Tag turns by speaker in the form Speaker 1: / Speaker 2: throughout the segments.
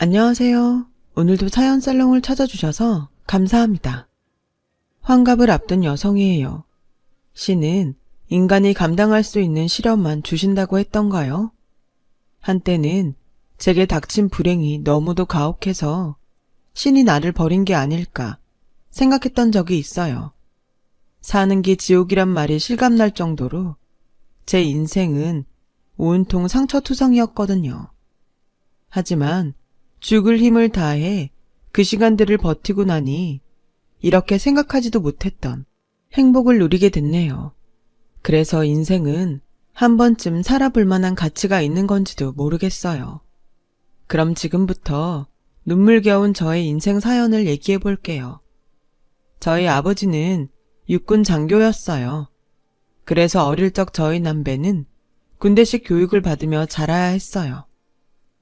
Speaker 1: 안녕하세요. 오늘도 사연 살롱을 찾아주셔서 감사합니다. 환갑을 앞둔 여성이에요. 신은 인간이 감당할 수 있는 시련만 주신다고 했던가요? 한때는 제게 닥친 불행이 너무도 가혹해서 신이 나를 버린 게 아닐까 생각했던 적이 있어요. 사는 게 지옥이란 말이 실감날 정도로 제 인생은 온통 상처투성이었거든요. 하지만 죽을 힘을 다해 그 시간들을 버티고 나니 이렇게 생각하지도 못했던 행복을 누리게 됐네요. 그래서 인생은 한 번쯤 살아볼 만한 가치가 있는 건지도 모르겠어요. 그럼 지금부터 눈물겨운 저의 인생 사연을 얘기해 볼게요. 저희 아버지는 육군 장교였어요. 그래서 어릴 적 저희 남배는 군대식 교육을 받으며 자라야 했어요.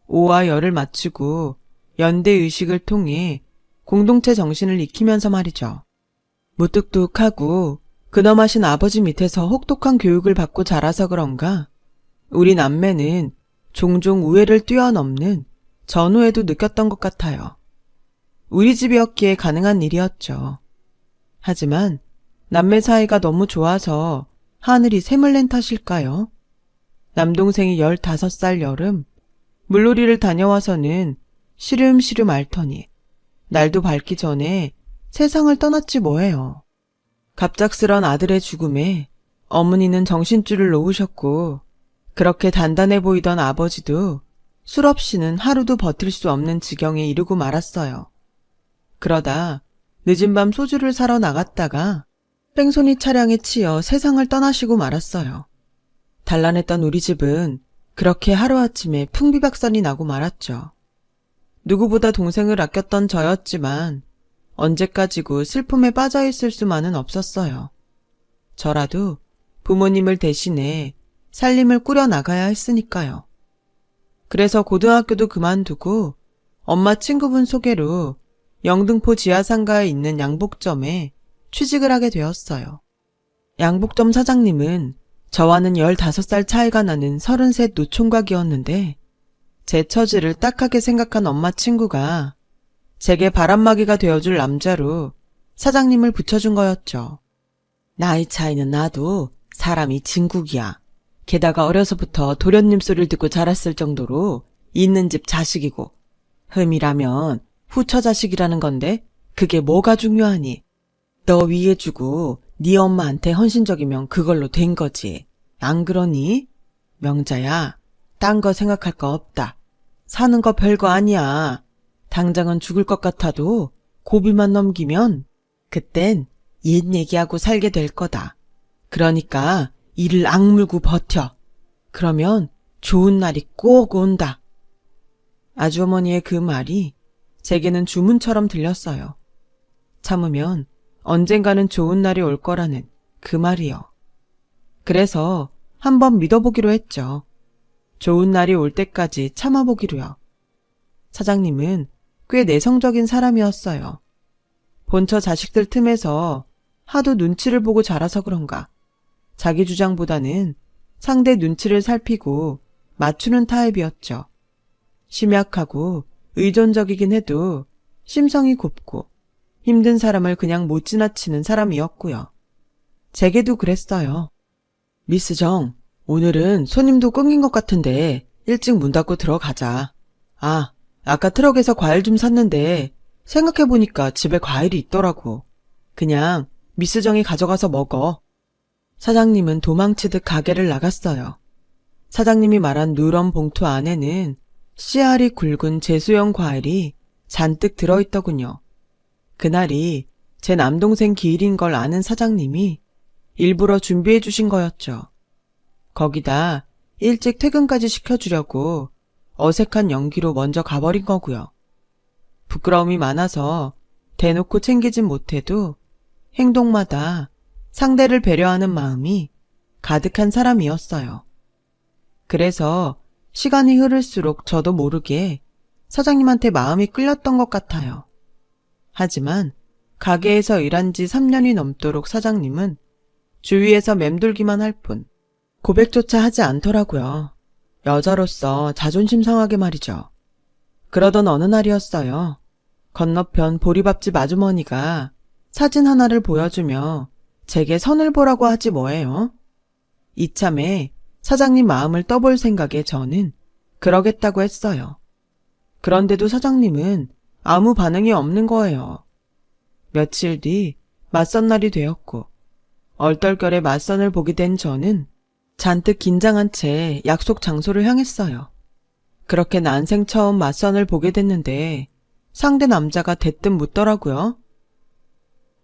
Speaker 1: 오와 열을 맞추고 연대의식을 통해 공동체 정신을 익히면서 말이죠. 무뚝뚝하고 근엄하신 아버지 밑에서 혹독한 교육을 받고 자라서 그런가 우리 남매는 종종 우애를 뛰어넘는 전우에도 느꼈던 것 같아요. 우리 집이었기에 가능한 일이었죠. 하지만 남매 사이가 너무 좋아서 하늘이 샘을 낸 탓일까요? 남동생이 15살 여름 물놀이를 다녀와서는 시름시름 앓더니 날도 밝기 전에 세상을 떠났지 뭐예요. 갑작스런 아들의 죽음에 어머니는 정신줄을 놓으셨고 그렇게 단단해 보이던 아버지도 술 없이는 하루도 버틸 수 없는 지경에 이르고 말았어요. 그러다 늦은 밤 소주를 사러 나갔다가 뺑소니 차량에 치여 세상을 떠나시고 말았어요. 단란했던 우리 집은 그렇게 하루아침에 풍비박산이 나고 말았죠. 누구보다 동생을 아꼈던 저였지만 언제까지고 슬픔에 빠져있을 수만은 없었어요. 저라도 부모님을 대신해 살림을 꾸려나가야 했으니까요. 그래서 고등학교도 그만두고 엄마 친구분 소개로 영등포 지하상가에 있는 양복점에 취직을 하게 되었어요. 양복점 사장님은 저와는 15살 차이가 나는 33 노총각이었는데 제 처지를 딱하게 생각한 엄마 친구가 제게 바람막이가 되어줄 남자로 사장님을 붙여준 거였죠. 나이 차이는 나도 사람이 진국이야. 게다가 어려서부터 도련님 소리를 듣고 자랐을 정도로 있는 집 자식이고 흠이라면 후처 자식이라는 건데 그게 뭐가 중요하니? 너 위해 주고 네 엄마한테 헌신적이면 그걸로 된 거지. 안 그러니? 명자야, 딴 거 생각할 거 없다. 사는 거 별거 아니야. 당장은 죽을 것 같아도 고비만 넘기면 그땐 옛 얘기하고 살게 될 거다. 그러니까 이를 악물고 버텨. 그러면 좋은 날이 꼭 온다. 아주어머니의 그 말이 제게는 주문처럼 들렸어요. 참으면 언젠가는 좋은 날이 올 거라는 그 말이요. 그래서 한번 믿어보기로 했죠. 좋은 날이 올 때까지 참아보기로요. 사장님은 꽤 내성적인 사람이었어요. 본처 자식들 틈에서 하도 눈치를 보고 자라서 그런가 자기 주장보다는 상대 눈치를 살피고 맞추는 타입이었죠. 심약하고 의존적이긴 해도 심성이 곱고 힘든 사람을 그냥 못 지나치는 사람이었고요. 제게도 그랬어요. 미스 정, 오늘은 손님도 끊긴 것 같은데 일찍 문 닫고 들어가자. 아, 아까 트럭에서 과일 좀 샀는데 생각해보니까 집에 과일이 있더라고. 그냥 미스 정이 가져가서 먹어. 사장님은 도망치듯 가게를 나갔어요. 사장님이 말한 누런 봉투 안에는 씨알이 굵은 제수형 과일이 잔뜩 들어있더군요. 그날이 제 남동생 기일인 걸 아는 사장님이 일부러 준비해 주신 거였죠. 거기다 일찍 퇴근까지 시켜주려고 어색한 연기로 먼저 가버린 거고요. 부끄러움이 많아서 대놓고 챙기진 못해도 행동마다 상대를 배려하는 마음이 가득한 사람이었어요. 그래서 시간이 흐를수록 저도 모르게 사장님한테 마음이 끌렸던 것 같아요. 하지만 가게에서 일한 지 3년이 넘도록 사장님은 주위에서 맴돌기만 할 뿐 고백조차 하지 않더라고요. 여자로서 자존심 상하게 말이죠. 그러던 어느 날이었어요. 건너편 보리밥집 아주머니가 사진 하나를 보여주며 제게 선을 보라고 하지 뭐예요. 이참에 사장님 마음을 떠볼 생각에 저는 그러겠다고 했어요. 그런데도 사장님은 아무 반응이 없는 거예요. 며칠 뒤 맞선 날이 되었고 얼떨결에 맞선을 보게 된 저는 잔뜩 긴장한 채 약속 장소를 향했어요. 그렇게 난생 처음 맞선을 보게 됐는데 상대 남자가 대뜸 묻더라고요.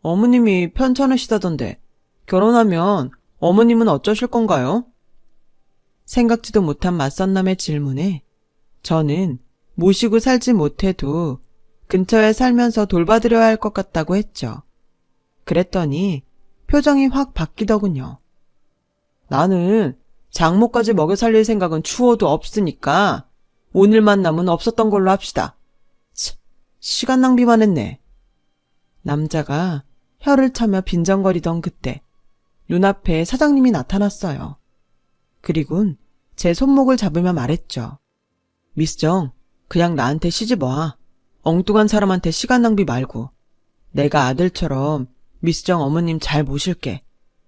Speaker 1: 어머님이 편찮으시다던데 결혼하면 어머님은 어쩌실 건가요? 생각지도 못한 맞선남의 질문에 저는 모시고 살지 못해도 근처에 살면서 돌봐드려야 할 것 같다고 했죠. 그랬더니 표정이 확 바뀌더군요. 나는 장모까지 먹여 살릴 생각은 추워도 없으니까 오늘만 남은 없었던 걸로 합시다. 시간 낭비만 했네. 남자가 혀를 차며 빈정거리던 그때 눈앞에 사장님이 나타났어요. 그리곤 제 손목을 잡으며 말했죠. 미스 정, 그냥 나한테 시집 와. 엉뚱한 사람한테 시간 낭비 말고. 내가 아들처럼 미스 정 어머님 잘 모실게.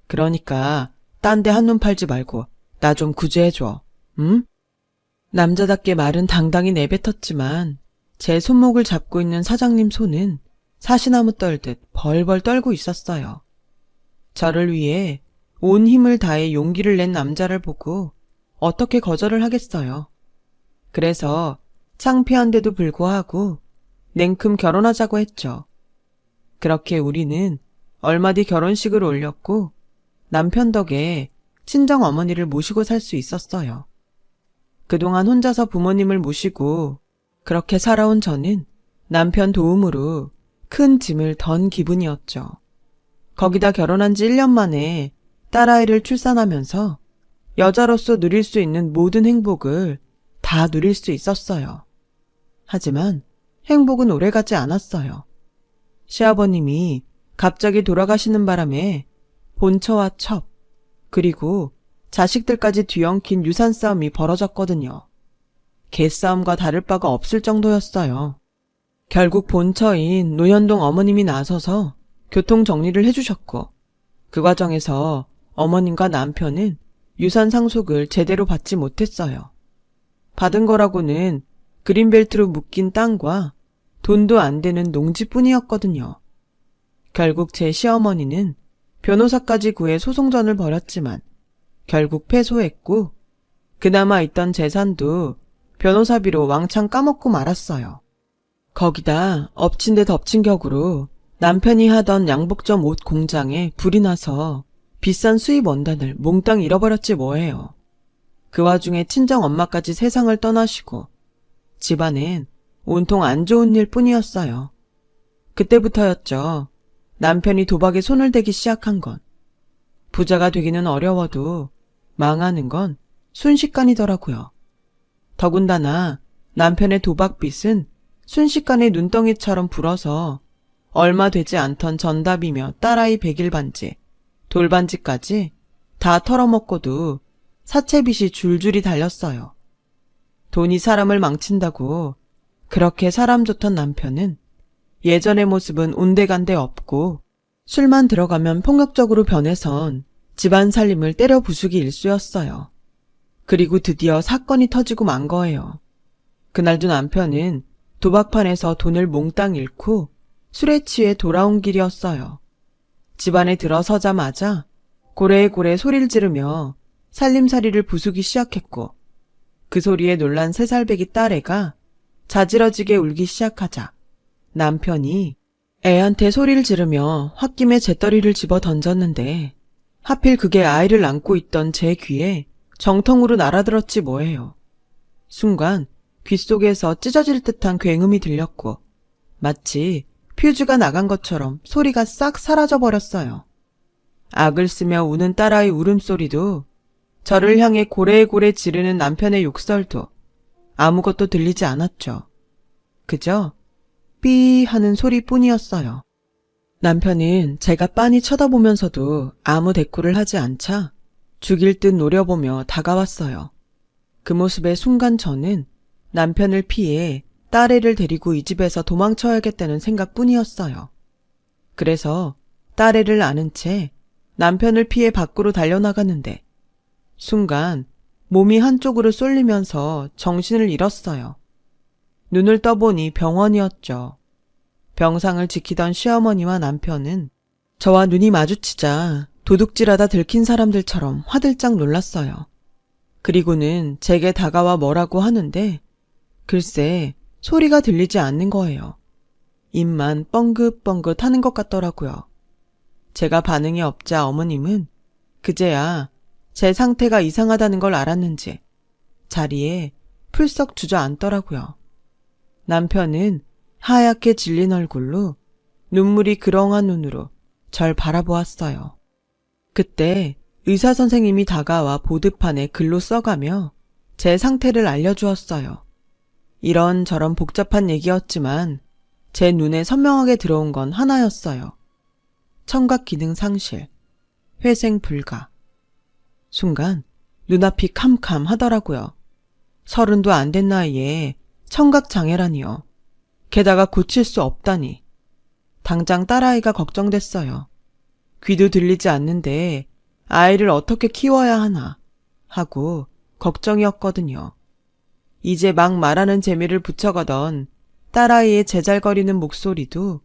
Speaker 1: 그러니까 딴 데 한눈 팔지 말고 나 좀 구제해줘. 응? 남자답게 말은 당당히 내뱉었지만 제 손목을 잡고 있는 사장님 손은 사시나무 떨듯 벌벌 떨고 있었어요. 저를 위해 온 힘을 다해 용기를 낸 남자를 보고 어떻게 거절을 하겠어요. 그래서 창피한데도 불구하고 냉큼 결혼하자고 했죠. 그렇게 우리는 얼마 뒤 결혼식을 올렸고 남편 덕에 친정 어머니를 모시고 살 수 있었어요. 그동안 혼자서 부모님을 모시고 그렇게 살아온 저는 남편 도움으로 큰 짐을 던 기분이었죠. 거기다 결혼한 지 1년 만에 딸아이를 출산하면서 여자로서 누릴 수 있는 모든 행복을 다 누릴 수 있었어요. 하지만 행복은 오래가지 않았어요. 시아버님이 갑자기 돌아가시는 바람에 본처와 첩, 그리고 자식들까지 뒤엉킨 유산 싸움이 벌어졌거든요. 개싸움과 다를 바가 없을 정도였어요. 결국 본처인 노현동 어머님이 나서서 교통 정리를 해주셨고 그 과정에서 어머님과 남편은 유산 상속을 제대로 받지 못했어요. 받은 거라고는 그린벨트로 묶인 땅과 돈도 안 되는 농지뿐이었거든요. 결국 제 시어머니는 변호사까지 구해 소송전을 벌였지만 결국 패소했고 그나마 있던 재산도 변호사비로 왕창 까먹고 말았어요. 거기다 엎친 데 덮친 격으로 남편이 하던 양복점 옷 공장에 불이 나서 비싼 수입 원단을 몽땅 잃어버렸지 뭐예요. 그 와중에 친정 엄마까지 세상을 떠나시고 집안엔 온통 안 좋은 일 뿐이었어요. 그때부터였죠. 남편이 도박에 손을 대기 시작한 건. 부자가 되기는 어려워도 망하는 건 순식간이더라고요. 더군다나 남편의 도박빚은 순식간에 눈덩이처럼 불어서 얼마 되지 않던 전답이며 딸아이 백일반지, 돌반지까지 다 털어먹고도 사채빚이 줄줄이 달렸어요. 돈이 사람을 망친다고 그렇게 사람 좋던 남편은 예전의 모습은 온데간데 없고 술만 들어가면 폭력적으로 변해선 집안 살림을 때려 부수기 일쑤였어요. 그리고 드디어 사건이 터지고 만 거예요. 그날도 남편은 도박판에서 돈을 몽땅 잃고 술에 취해 돌아온 길이었어요. 집안에 들어서자마자 고래고래 소리를 지르며 살림살이를 부수기 시작했고 그 소리에 놀란 3살배기 딸애가 자지러지게 울기 시작하자 남편이 애한테 소리를 지르며 홧김에 재떨이를 집어 던졌는데 하필 그게 아이를 안고 있던 제 귀에 정통으로 날아들었지 뭐예요. 순간 귓속에서 찢어질 듯한 굉음이 들렸고 마치 퓨즈가 나간 것처럼 소리가 싹 사라져버렸어요. 악을 쓰며 우는 딸아이 울음소리도 저를 향해 고래고래 지르는 남편의 욕설도 아무것도 들리지 않았죠. 그저 삐 하는 소리뿐이었어요. 남편은 제가 빤히 쳐다보면서도 아무 대꾸를 하지 않자 죽일 듯 노려보며 다가왔어요. 그 모습에 순간 저는 남편을 피해 딸애를 데리고 이 집에서 도망쳐야겠다는 생각뿐이었어요. 그래서 딸애를 안은 채 남편을 피해 밖으로 달려나가는데 순간 몸이 한쪽으로 쏠리면서 정신을 잃었어요. 눈을 떠보니 병원이었죠. 병상을 지키던 시어머니와 남편은 저와 눈이 마주치자 도둑질하다 들킨 사람들처럼 화들짝 놀랐어요. 그리고는 제게 다가와 뭐라고 하는데 글쎄 소리가 들리지 않는 거예요. 입만 뻥긋뻥긋 하는 것 같더라고요. 제가 반응이 없자 어머님은 그제야 제 상태가 이상하다는 걸 알았는지 자리에 풀썩 주저앉더라고요. 남편은 하얗게 질린 얼굴로 눈물이 그렁한 눈으로 절 바라보았어요. 그때 의사 선생님이 다가와 보드판에 글로 써가며 제 상태를 알려주었어요. 이런저런 복잡한 얘기였지만 제 눈에 선명하게 들어온 건 하나였어요. 청각 기능 상실, 회생 불가. 순간 눈앞이 캄캄하더라고요. 30도 안 된 나이에 청각 장애라니요. 게다가 고칠 수 없다니. 당장 딸아이가 걱정됐어요. 귀도 들리지 않는데 아이를 어떻게 키워야 하나 하고 걱정이었거든요. 이제 막 말하는 재미를 붙여가던 딸아이의 제잘거리는 목소리도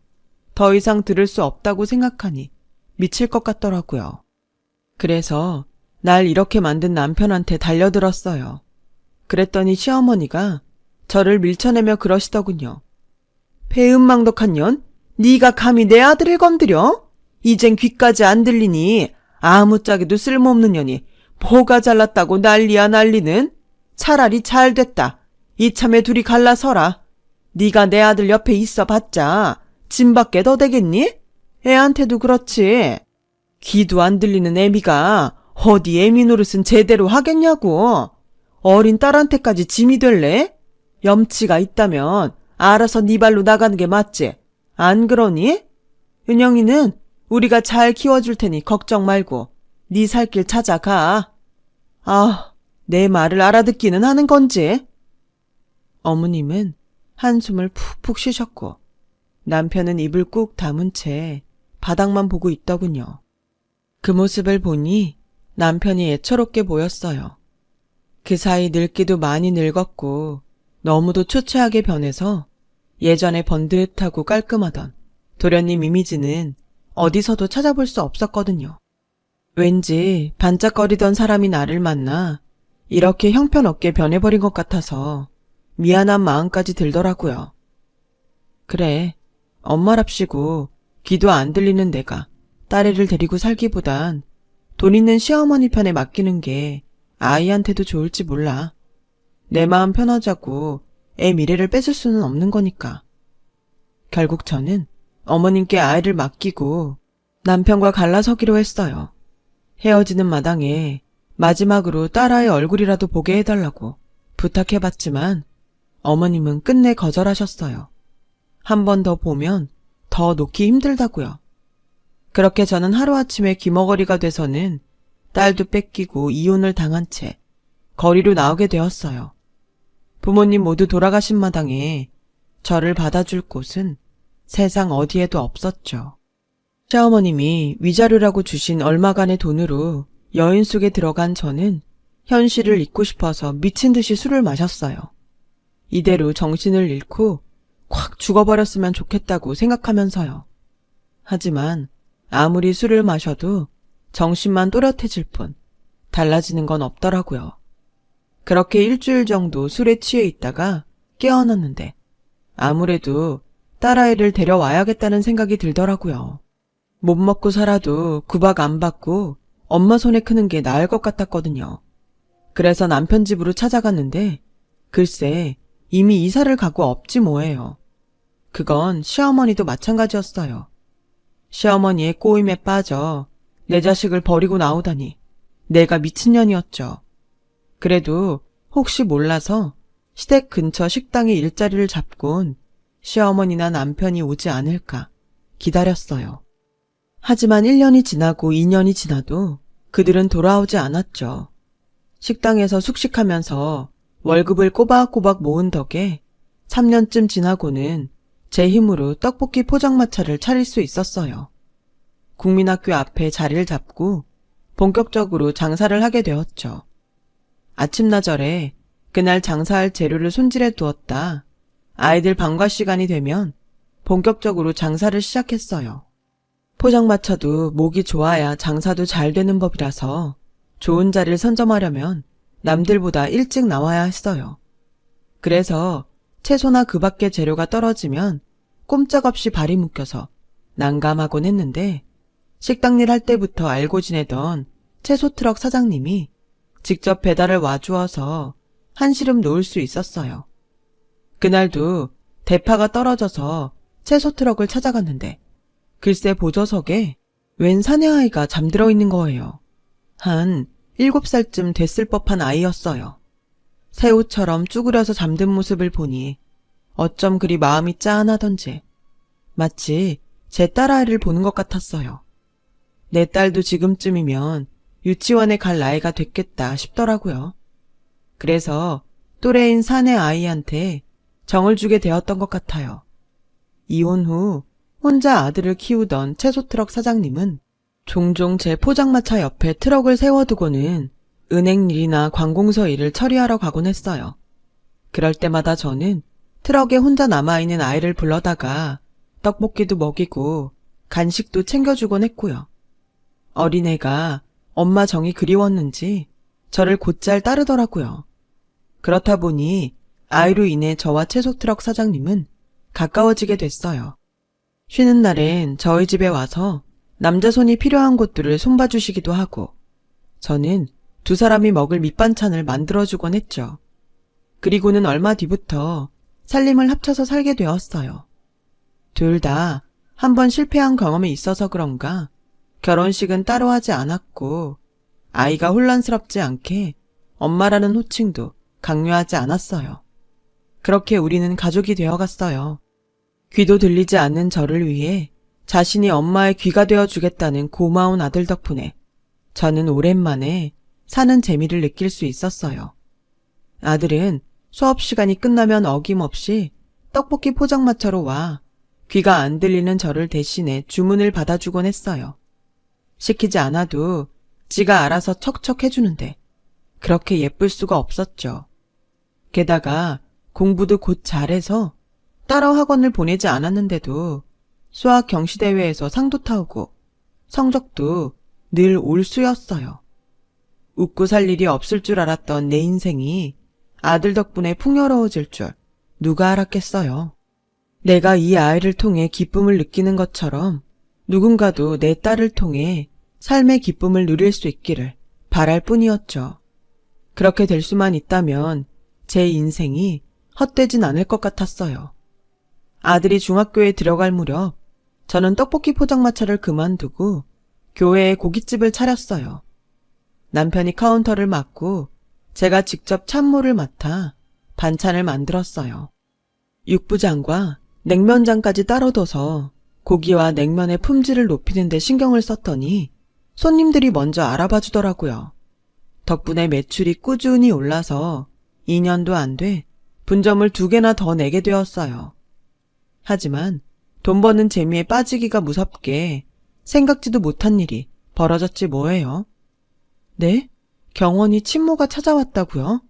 Speaker 1: 더 이상 들을 수 없다고 생각하니 미칠 것 같더라고요. 그래서 날 이렇게 만든 남편한테 달려들었어요. 그랬더니 시어머니가 저를 밀쳐내며 그러시더군요. 배은망덕한 년, 네가 감히 내 아들을 건드려? 이젠 귀까지 안 들리니 아무짝에도 쓸모없는 년이 뭐가 잘났다고 난리야 난리는? 차라리 잘됐다. 이참에 둘이 갈라서라. 네가 내 아들 옆에 있어봤자 짐밖에 더 되겠니? 애한테도 그렇지. 귀도 안 들리는 애미가 어디 애미 노릇은 제대로 하겠냐고. 어린 딸한테까지 짐이 될래? 염치가 있다면 알아서 네 발로 나가는 게 맞지. 안 그러니? 은영이는 우리가 잘 키워줄 테니 걱정 말고 네 살 길 찾아가. 아, 내 말을 알아듣기는 하는 건지. 어머님은 한숨을 푹푹 쉬셨고 남편은 입을 꾹 다문 채 바닥만 보고 있더군요. 그 모습을 보니 남편이 애처롭게 보였어요. 그 사이 늙기도 많이 늙었고 너무도 초췌하게 변해서 예전에 번듯하고 깔끔하던 도련님 이미지는 어디서도 찾아볼 수 없었거든요. 왠지 반짝거리던 사람이 나를 만나 이렇게 형편없게 변해버린 것 같아서 미안한 마음까지 들더라고요. 그래, 엄마랍시고 귀도 안 들리는 내가 딸애를 데리고 살기보단 돈 있는 시어머니 편에 맡기는 게 아이한테도 좋을지 몰라. 내 마음 편하자고 애 미래를 뺏을 수는 없는 거니까. 결국 저는 어머님께 아이를 맡기고 남편과 갈라서기로 했어요. 헤어지는 마당에 마지막으로 딸아이 얼굴이라도 보게 해달라고 부탁해봤지만 어머님은 끝내 거절하셨어요. 한 번 더 보면 더 놓기 힘들다고요. 그렇게 저는 하루아침에 귀머거리가 돼서는 딸도 뺏기고 이혼을 당한 채 거리로 나오게 되었어요. 부모님 모두 돌아가신 마당에 저를 받아줄 곳은 세상 어디에도 없었죠. 시어머님이 위자료라고 주신 얼마간의 돈으로 여인 속에 들어간 저는 현실을 잊고 싶어서 미친 듯이 술을 마셨어요. 이대로 정신을 잃고 콱 죽어버렸으면 좋겠다고 생각하면서요. 하지만 아무리 술을 마셔도 정신만 또렷해질 뿐 달라지는 건 없더라고요. 그렇게 일주일 정도 술에 취해 있다가 깨어났는데 아무래도 딸아이를 데려와야겠다는 생각이 들더라고요. 못 먹고 살아도 구박 안 받고 엄마 손에 크는 게 나을 것 같았거든요. 그래서 남편 집으로 찾아갔는데 글쎄 이미 이사를 가고 없지 뭐예요. 그건 시어머니도 마찬가지였어요. 시어머니의 꼬임에 빠져 내 자식을 버리고 나오다니 내가 미친년이었죠. 그래도 혹시 몰라서 시댁 근처 식당에 일자리를 잡곤 시어머니나 남편이 오지 않을까 기다렸어요. 하지만 1년이 지나고 2년이 지나도 그들은 돌아오지 않았죠. 식당에서 숙식하면서 월급을 꼬박꼬박 모은 덕에 3년쯤 지나고는 제 힘으로 떡볶이 포장마차를 차릴 수 있었어요. 국민학교 앞에 자리를 잡고 본격적으로 장사를 하게 되었죠. 아침나절에 그날 장사할 재료를 손질해 두었다 아이들 방과 시간이 되면 본격적으로 장사를 시작했어요. 포장마차도 목이 좋아야 장사도 잘 되는 법이라서 좋은 자리를 선점하려면 남들보다 일찍 나와야 했어요. 그래서 채소나 그 밖의 재료가 떨어지면 꼼짝없이 발이 묶여서 난감하곤 했는데 식당 일 할 때부터 알고 지내던 채소트럭 사장님이 직접 배달을 와주어서 한시름 놓을 수 있었어요. 그날도 대파가 떨어져서 채소트럭을 찾아갔는데 글쎄 보조석에 웬 사내아이가 잠들어 있는 거예요. 한 7살쯤 됐을 법한 아이였어요. 새우처럼 쭈그려서 잠든 모습을 보니 어쩜 그리 마음이 짠하던지 마치 제 딸아이를 보는 것 같았어요. 내 딸도 지금쯤이면 유치원에 갈 나이가 됐겠다 싶더라고요. 그래서 또래인 사내 아이한테 정을 주게 되었던 것 같아요. 이혼 후 혼자 아들을 키우던 채소트럭 사장님은 종종 제 포장마차 옆에 트럭을 세워두고는 은행 일이나 관공서 일을 처리하러 가곤 했어요. 그럴 때마다 저는 트럭에 혼자 남아있는 아이를 불러다가 떡볶이도 먹이고 간식도 챙겨주곤 했고요. 어린애가 엄마 정이 그리웠는지 저를 곧잘 따르더라고요. 그렇다 보니 아이로 인해 저와 채소트럭 사장님은 가까워지게 됐어요. 쉬는 날엔 저희 집에 와서 남자 손이 필요한 것들을 손봐주시기도 하고 저는 두 사람이 먹을 밑반찬을 만들어주곤 했죠. 그리고는 얼마 뒤부터 살림을 합쳐서 살게 되었어요. 둘 다 한 번 실패한 경험이 있어서 그런가 결혼식은 따로 하지 않았고 아이가 혼란스럽지 않게 엄마라는 호칭도 강요하지 않았어요. 그렇게 우리는 가족이 되어갔어요. 귀도 들리지 않는 저를 위해 자신이 엄마의 귀가 되어주겠다는 고마운 아들 덕분에 저는 오랜만에 사는 재미를 느낄 수 있었어요. 아들은 수업 시간이 끝나면 어김없이 떡볶이 포장마차로 와 귀가 안 들리는 저를 대신해 주문을 받아주곤 했어요. 시키지 않아도 지가 알아서 척척 해주는데 그렇게 예쁠 수가 없었죠. 게다가 공부도 곧 잘해서 따로 학원을 보내지 않았는데도 수학 경시대회에서 상도 타오고 성적도 늘 올수였어요. 웃고 살 일이 없을 줄 알았던 내 인생이 아들 덕분에 풍요로워질 줄 누가 알았겠어요. 내가 이 아이를 통해 기쁨을 느끼는 것처럼 누군가도 내 딸을 통해 삶의 기쁨을 누릴 수 있기를 바랄 뿐이었죠. 그렇게 될 수만 있다면 제 인생이 헛되진 않을 것 같았어요. 아들이 중학교에 들어갈 무렵 저는 떡볶이 포장마차를 그만두고 교회에 고깃집을 차렸어요. 남편이 카운터를 맡고 제가 직접 찬물을 맡아 반찬을 만들었어요. 육부장과 냉면장까지 따로 둬서 고기와 냉면의 품질을 높이는 데 신경을 썼더니 손님들이 먼저 알아봐 주더라고요. 덕분에 매출이 꾸준히 올라서 2년도 안 돼 분점을 2개나 더 내게 되었어요. 하지만 돈 버는 재미에 빠지기가 무섭게 생각지도 못한 일이 벌어졌지 뭐예요. 네? 경원이 친모가 찾아왔다고요?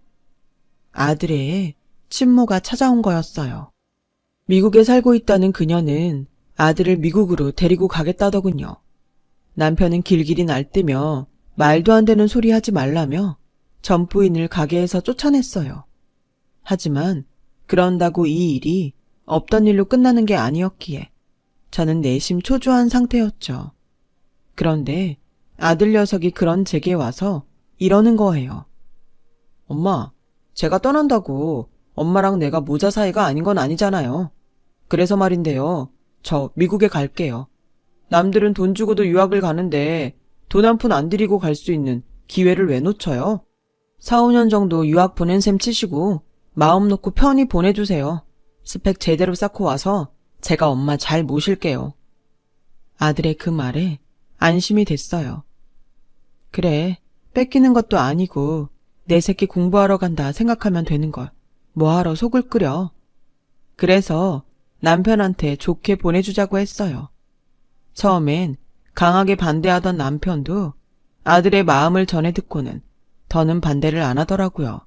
Speaker 1: 아들의 친모가 찾아온 거였어요. 미국에 살고 있다는 그녀는 아들을 미국으로 데리고 가겠다더군요. 남편은 길길이 날뛰며 말도 안 되는 소리 하지 말라며 전 부인을 가게에서 쫓아냈어요. 하지만 그런다고 이 일이 없던 일로 끝나는 게 아니었기에 저는 내심 초조한 상태였죠. 그런데 아들 녀석이 그런 제게 와서 이러는 거예요. 엄마, 제가 떠난다고 엄마랑 내가 모자 사이가 아닌 건 아니잖아요. 그래서 말인데요. 저 미국에 갈게요. 남들은 돈 주고도 유학을 가는데 돈 한 푼 안 들이고 갈 수 있는 기회를 왜 놓쳐요? 4, 5년 정도 유학 보낸 셈 치시고 마음 놓고 편히 보내주세요. 스펙 제대로 쌓고 와서 제가 엄마 잘 모실게요. 아들의 그 말에 안심이 됐어요. 그래, 뺏기는 것도 아니고 내 새끼 공부하러 간다 생각하면 되는 걸 뭐하러 속을 끓여. 그래서 남편한테 좋게 보내주자고 했어요. 처음엔 강하게 반대하던 남편도 아들의 마음을 전해 듣고는 더는 반대를 안 하더라고요.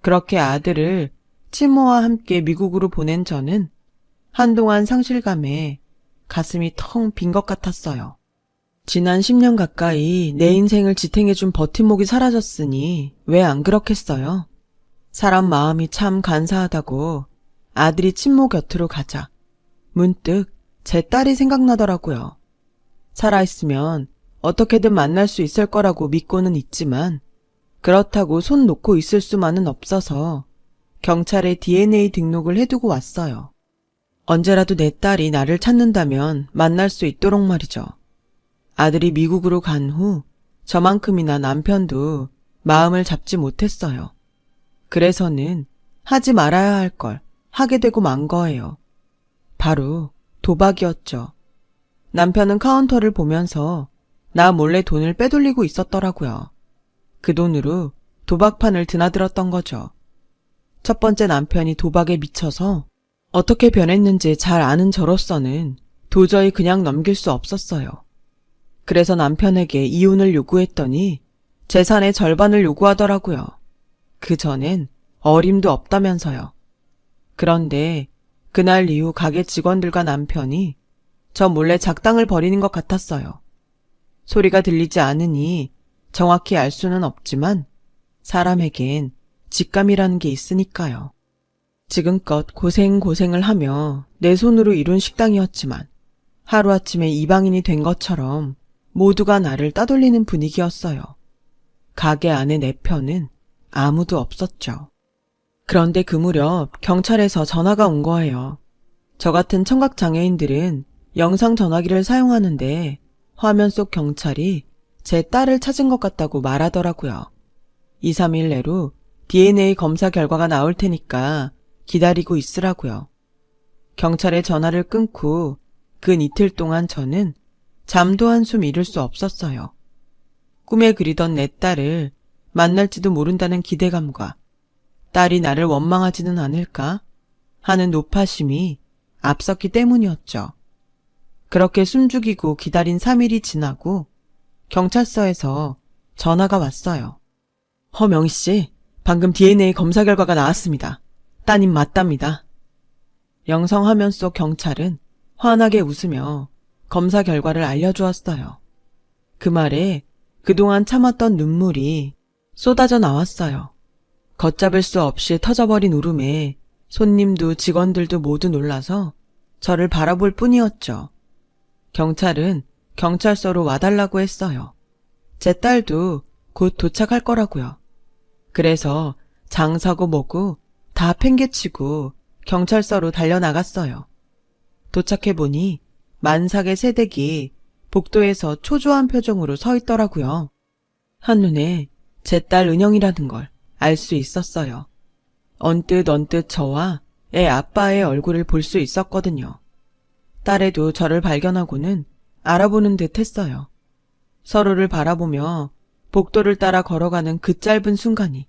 Speaker 1: 그렇게 아들을 친모와 함께 미국으로 보낸 저는 한동안 상실감에 가슴이 텅 빈 것 같았어요. 지난 10년 가까이 내 인생을 지탱해준 버팀목이 사라졌으니 왜 안 그렇겠어요? 사람 마음이 참 간사하다고 아들이 친모 곁으로 가자 문득 제 딸이 생각나더라고요. 살아있으면 어떻게든 만날 수 있을 거라고 믿고는 있지만 그렇다고 손 놓고 있을 수만은 없어서 경찰에 DNA 등록을 해두고 왔어요. 언제라도 내 딸이 나를 찾는다면 만날 수 있도록 말이죠. 아들이 미국으로 간 후 저만큼이나 남편도 마음을 잡지 못했어요. 그래서는 하지 말아야 할 걸 하게 되고 만 거예요. 바로 도박이었죠. 남편은 카운터를 보면서 나 몰래 돈을 빼돌리고 있었더라고요. 그 돈으로 도박판을 드나들었던 거죠. 첫 번째 남편이 도박에 미쳐서 어떻게 변했는지 잘 아는 저로서는 도저히 그냥 넘길 수 없었어요. 그래서 남편에게 이혼을 요구했더니 재산의 절반을 요구하더라고요. 그 전엔 어림도 없다면서요. 그런데 그날 이후 가게 직원들과 남편이 저 몰래 작당을 벌이는 것 같았어요. 소리가 들리지 않으니 정확히 알 수는 없지만 사람에겐 직감이라는 게 있으니까요. 지금껏 고생을 하며 내 손으로 이룬 식당이었지만 하루아침에 이방인이 된 것처럼 모두가 나를 따돌리는 분위기였어요. 가게 안에 내 편은 아무도 없었죠. 그런데 그 무렵 경찰에서 전화가 온 거예요. 저 같은 청각장애인들은 영상 전화기를 사용하는데 화면 속 경찰이 제 딸을 찾은 것 같다고 말하더라고요. 2, 3일 내로 DNA 검사 결과가 나올 테니까 기다리고 있으라고요. 경찰에 전화를 끊고 근 이틀 동안 저는 잠도 한숨 이룰 수 없었어요. 꿈에 그리던 내 딸을 만날지도 모른다는 기대감과 딸이 나를 원망하지는 않을까 하는 노파심이 앞섰기 때문이었죠. 그렇게 숨죽이고 기다린 3일이 지나고 경찰서에서 전화가 왔어요. 허명희씨, 방금 DNA 검사 결과가 나왔습니다. 따님 맞답니다. 영상 화면 속 경찰은 환하게 웃으며 검사 결과를 알려주었어요. 그 말에 그동안 참았던 눈물이 쏟아져 나왔어요. 걷잡을 수 없이 터져버린 울음에 손님도 직원들도 모두 놀라서 저를 바라볼 뿐이었죠. 경찰은 경찰서로 와달라고 했어요. 제 딸도 곧 도착할 거라고요. 그래서 장사고 뭐고 다 팽개치고 경찰서로 달려나갔어요. 도착해보니 만삭의 새댁이 복도에서 초조한 표정으로 서 있더라고요. 한눈에 제 딸 은영이라는 걸 알 수 있었어요. 언뜻 저와 애 아빠의 얼굴을 볼 수 있었거든요. 딸애도 저를 발견하고는 알아보는 듯 했어요. 서로를 바라보며 복도를 따라 걸어가는 그 짧은 순간이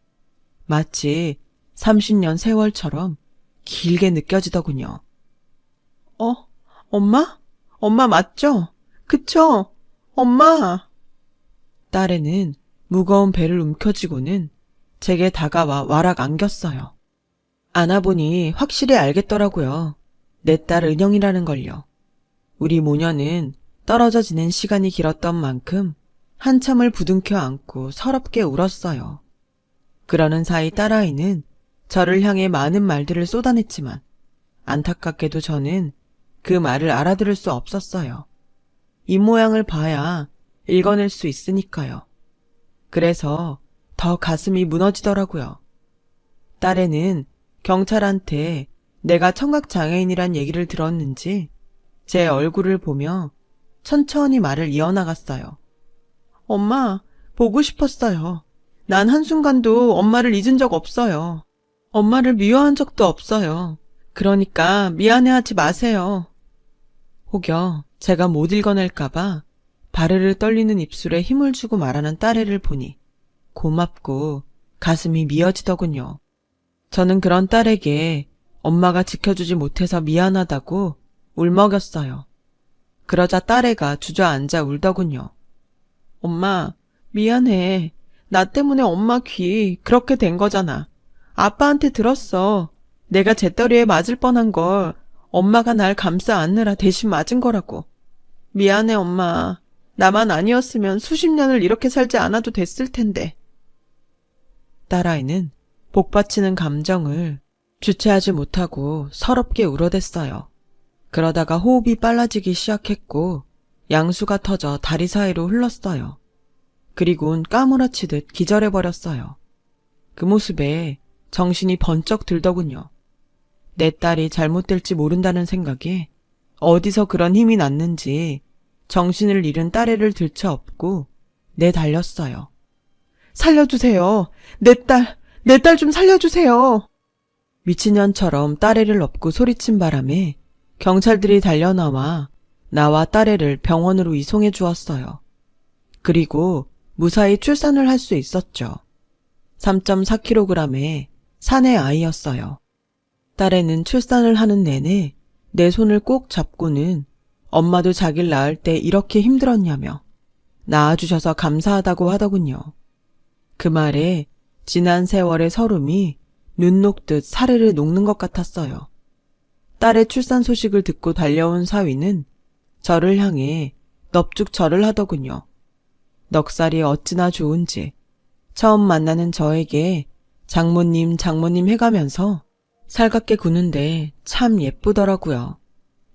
Speaker 1: 마치 30년 세월처럼 길게 느껴지더군요. 엄마? 엄마 맞죠? 그쵸? 엄마! 딸애는 무거운 배를 움켜쥐고는 제게 다가와 와락 안겼어요. 안아보니 확실히 알겠더라고요. 내 딸 은영이라는 걸요. 우리 모녀는 떨어져 지낸 시간이 길었던 만큼 한참을 부둥켜 안고 서럽게 울었어요. 그러는 사이 딸아이는 저를 향해 많은 말들을 쏟아냈지만 안타깝게도 저는 그 말을 알아들을 수 없었어요. 입모양을 봐야 읽어낼 수 있으니까요. 그래서 더 가슴이 무너지더라고요. 딸애는 경찰한테 내가 청각장애인이란 얘기를 들었는지 제 얼굴을 보며 천천히 말을 이어나갔어요. 엄마, 보고 싶었어요. 난 한순간도 엄마를 잊은 적 없어요. 엄마를 미워한 적도 없어요. 그러니까 미안해하지 마세요. 혹여 제가 못 읽어낼까봐 바르르 떨리는 입술에 힘을 주고 말하는 딸애를 보니 고맙고 가슴이 미어지더군요. 저는 그런 딸에게 엄마가 지켜주지 못해서 미안하다고 울먹였어요. 그러자 딸애가 주저앉아 울더군요. 엄마, 미안해. 나 때문에 엄마 귀 그렇게 된 거잖아. 아빠한테 들었어. 내가 재떨이에 맞을 뻔한 걸 엄마가 날 감싸 안느라 대신 맞은 거라고. 미안해, 엄마. 나만 아니었으면 수십 년을 이렇게 살지 않아도 됐을 텐데. 딸아이는 복받치는 감정을 주체하지 못하고 서럽게 울어댔어요. 그러다가 호흡이 빨라지기 시작했고 양수가 터져 다리 사이로 흘렀어요. 그리고는 까무라치듯 기절해버렸어요. 그 모습에 정신이 번쩍 들더군요. 내 딸이 잘못될지 모른다는 생각에 어디서 그런 힘이 났는지 정신을 잃은 딸애를 들쳐업고 내달렸어요. 살려주세요. 내 딸 좀 살려주세요. 미친년처럼 딸애를 업고 소리친 바람에 경찰들이 달려나와 나와 딸애를 병원으로 이송해 주었어요. 그리고 무사히 출산을 할 수 있었죠. 3.4kg의 사내 아이였어요. 딸애는 출산을 하는 내내 내 손을 꼭 잡고는 엄마도 자기를 낳을 때 이렇게 힘들었냐며 낳아주셔서 감사하다고 하더군요. 그 말에 지난 세월의 서름이 눈 녹듯 사르르 녹는 것 같았어요. 딸의 출산 소식을 듣고 달려온 사위는 저를 향해 넙죽절을 하더군요. 넉살이 어찌나 좋은지 처음 만나는 저에게 장모님 해가면서 살갑게 구는데 참 예쁘더라고요.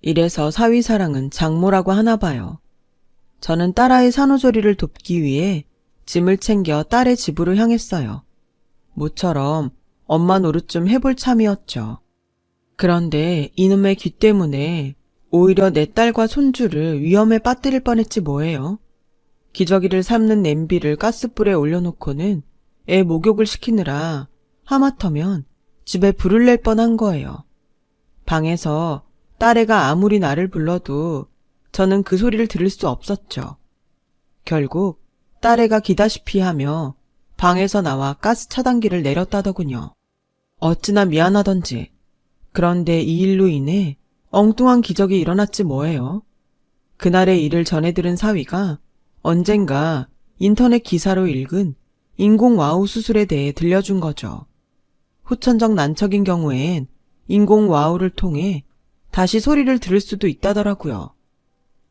Speaker 1: 이래서 사위 사랑은 장모라고 하나 봐요. 저는 딸아이 산후조리를 돕기 위해 짐을 챙겨 딸의 집으로 향했어요. 모처럼 엄마 노릇 좀 해볼 참이었죠. 그런데 이놈의 귀 때문에 오히려 내 딸과 손주를 위험에 빠뜨릴 뻔했지 뭐예요. 기저귀를 삶는 냄비를 가스불에 올려놓고는 애 목욕을 시키느라 하마터면 집에 불을 낼 뻔한 거예요. 방에서 딸애가 아무리 나를 불러도 저는 그 소리를 들을 수 없었죠. 결국 딸애가 기다시피 하며 방에서 나와 가스 차단기를 내렸다더군요. 어찌나 미안하던지. 그런데 이 일로 인해 엉뚱한 기적이 일어났지 뭐예요. 그날의 일을 전해 들은 사위가 언젠가 인터넷 기사로 읽은 인공와우 수술에 대해 들려준 거죠. 후천적 난척인 경우엔 인공와우를 통해 다시 소리를 들을 수도 있다더라고요.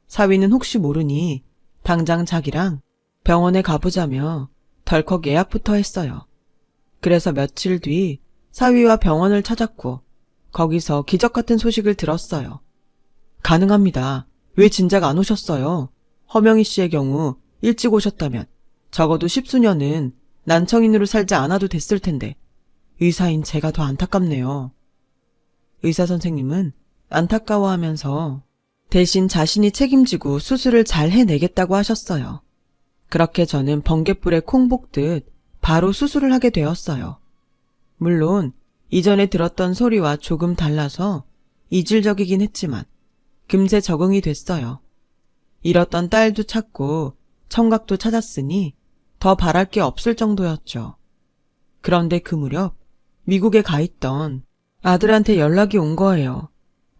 Speaker 1: 사위는 혹시 모르니 당장 자기랑 병원에 가보자며 덜컥 예약부터 했어요. 그래서 며칠 뒤 사위와 병원을 찾았고 거기서 기적 같은 소식을 들었어요. 가능합니다. 왜 진작 안 오셨어요? 허명희 씨의 경우 일찍 오셨다면 적어도 10수년은 난청인으로 살지 않아도 됐을 텐데 의사인 제가 더 안타깝네요. 의사 선생님은 안타까워하면서 대신 자신이 책임지고 수술을 잘 해내겠다고 하셨어요. 그렇게 저는 번갯불에 콩 볶듯 바로 수술을 하게 되었어요. 물론 이전에 들었던 소리와 조금 달라서 이질적이긴 했지만 금세 적응이 됐어요. 잃었던 딸도 찾고 청각도 찾았으니 더 바랄 게 없을 정도였죠. 그런데 그 무렵 미국에 가 있던 아들한테 연락이 온 거예요.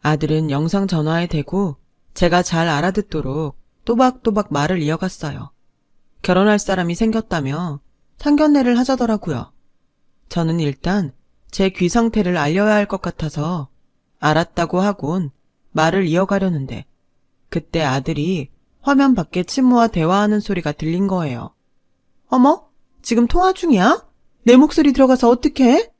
Speaker 1: 아들은 영상 전화에 대고 제가 잘 알아듣도록 또박또박 말을 이어갔어요. 결혼할 사람이 생겼다며 상견례를 하자더라고요. 저는 일단 제 귀 상태를 알려야 할 것 같아서 알았다고 하곤 말을 이어가려는데 그때 아들이 화면 밖에 친모와 대화하는 소리가 들린 거예요. 어머? 지금 통화 중이야? 내 목소리 들어가서 어떡해?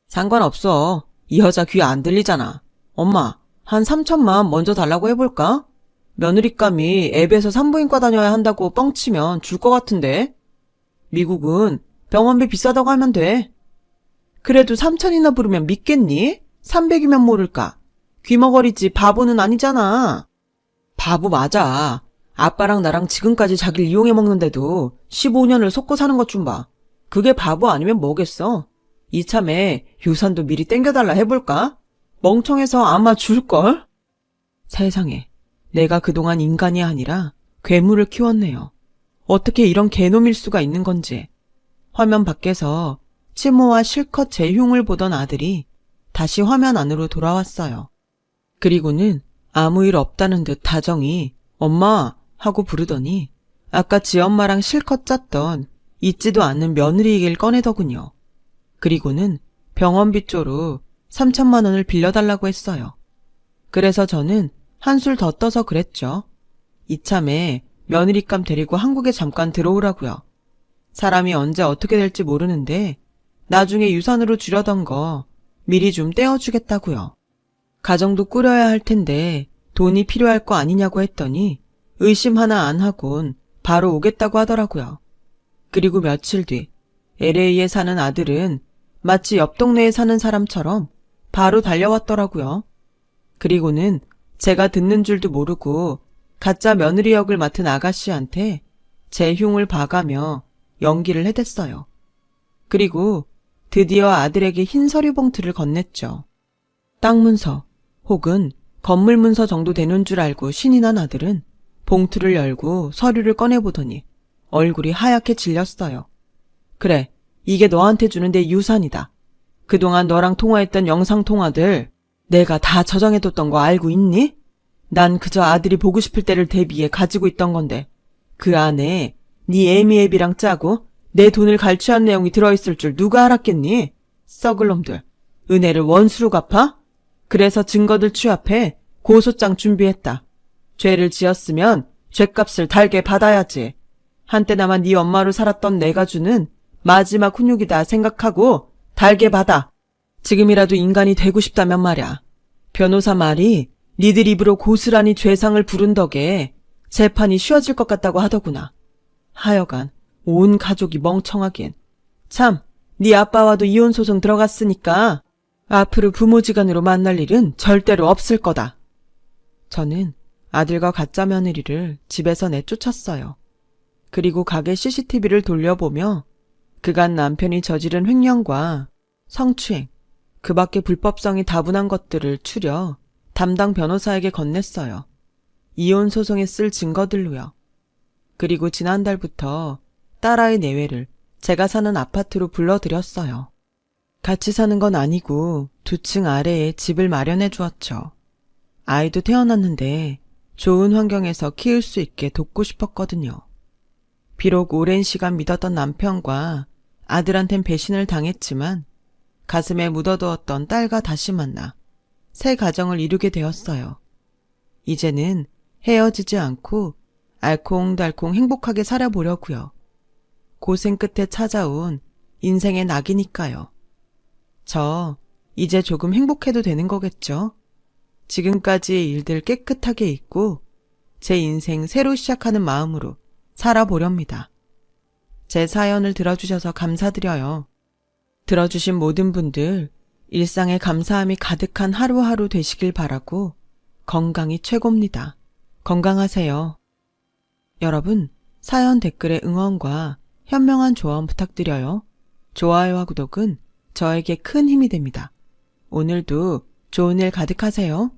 Speaker 1: 상관없어. 이 여자 귀 안 들리잖아. 엄마, 한 3천만 먼저 달라고 해볼까? 며느리감이 앱에서 산부인과 다녀야 한다고 뻥치면 줄 것 같은데. 미국은 병원비 비싸다고 하면 돼. 그래도 3천이나 부르면 믿겠니? 300이면 모를까. 귀머거리지 바보는 아니잖아. 바보 맞아. 아빠랑 나랑 지금까지 자기를 이용해 먹는데도 15년을 속고 사는 것 좀 봐. 그게 바보 아니면 뭐겠어? 이참에 유산도 미리 땡겨달라 해볼까? 멍청해서 아마 줄걸? 세상에, 내가 그동안 인간이 아니라 괴물을 키웠네요. 어떻게 이런 개놈일 수가 있는 건지. 화면 밖에서 치모와 실컷 제 흉을 보던 아들이 다시 화면 안으로 돌아왔어요. 그리고는 아무 일 없다는 듯 다정히 엄마 하고 부르더니 아까 지엄마랑 실컷 짰던 잊지도 않는 며느리 얘기를 꺼내더군요. 그리고는 병원비 쪼로 3천만 원을 빌려달라고 했어요. 그래서 저는 한술 더 떠서 그랬죠. 이참에 며느리감 데리고 한국에 잠깐 들어오라고요. 사람이 언제 어떻게 될지 모르는데 나중에 유산으로 주려던 거 미리 좀 떼어주겠다고요. 가정도 꾸려야 할 텐데 돈이 필요할 거 아니냐고 했더니 의심 하나 안 하곤 바로 오겠다고 하더라고요. 그리고 며칠 뒤 LA에 사는 아들은 마치 옆 동네에 사는 사람처럼 바로 달려왔더라고요. 그리고는 제가 듣는 줄도 모르고 가짜 며느리 역을 맡은 아가씨한테 제 흉을 봐가며 연기를 해댔어요. 그리고 드디어 아들에게 흰 서류 봉투를 건넸죠. 땅 문서 혹은 건물 문서 정도 되는 줄 알고 신이 난 아들은 봉투를 열고 서류를 꺼내보더니 얼굴이 하얗게 질렸어요. 그래, 이게 너한테 주는 내 유산이다. 그동안 너랑 통화했던 영상통화들 내가 다 저장해뒀던 거 알고 있니? 난 그저 아들이 보고 싶을 때를 대비해 가지고 있던 건데 그 안에 네 애미애비랑 짜고 내 돈을 갈취한 내용이 들어있을 줄 누가 알았겠니? 썩을 놈들. 은혜를 원수로 갚아? 그래서 증거들 취합해 고소장 준비했다. 죄를 지었으면 죄값을 달게 받아야지. 한때나마 네 엄마로 살았던 내가 주는 마지막 훈육이다 생각하고 달게 받아. 지금이라도 인간이 되고 싶다면 말야. 변호사 말이 니들 입으로 고스란히 죄상을 부른 덕에 재판이 쉬워질 것 같다고 하더구나. 하여간 온 가족이 멍청하긴. 참, 네 아빠와도 이혼소송 들어갔으니까 앞으로 부모지간으로 만날 일은 절대로 없을 거다. 저는 아들과 가짜 며느리를 집에서 내쫓았어요. 그리고 가게 CCTV를 돌려보며 그간 남편이 저지른 횡령과 성추행, 그 밖에 불법성이 다분한 것들을 추려 담당 변호사에게 건넸어요. 이혼 소송에 쓸 증거들로요. 그리고 지난달부터 딸아이 내외를 제가 사는 아파트로 불러들였어요. 같이 사는 건 아니고 2층 아래에 집을 마련해 주었죠. 아이도 태어났는데 좋은 환경에서 키울 수 있게 돕고 싶었거든요. 비록 오랜 시간 믿었던 남편과 아들한텐 배신을 당했지만 가슴에 묻어두었던 딸과 다시 만나 새 가정을 이루게 되었어요. 이제는 헤어지지 않고 알콩달콩 행복하게 살아보려고요. 고생 끝에 찾아온 인생의 낙이니까요. 저 이제 조금 행복해도 되는 거겠죠? 지금까지의 일들 깨끗하게 잊고 제 인생 새로 시작하는 마음으로 살아보렵니다. 제 사연을 들어주셔서 감사드려요. 들어주신 모든 분들 일상에 감사함이 가득한 하루하루 되시길 바라고 건강이 최고입니다. 건강하세요. 여러분, 사연 댓글에 응원과 현명한 조언 부탁드려요. 좋아요와 구독은 저에게 큰 힘이 됩니다. 오늘도 좋은 일 가득하세요.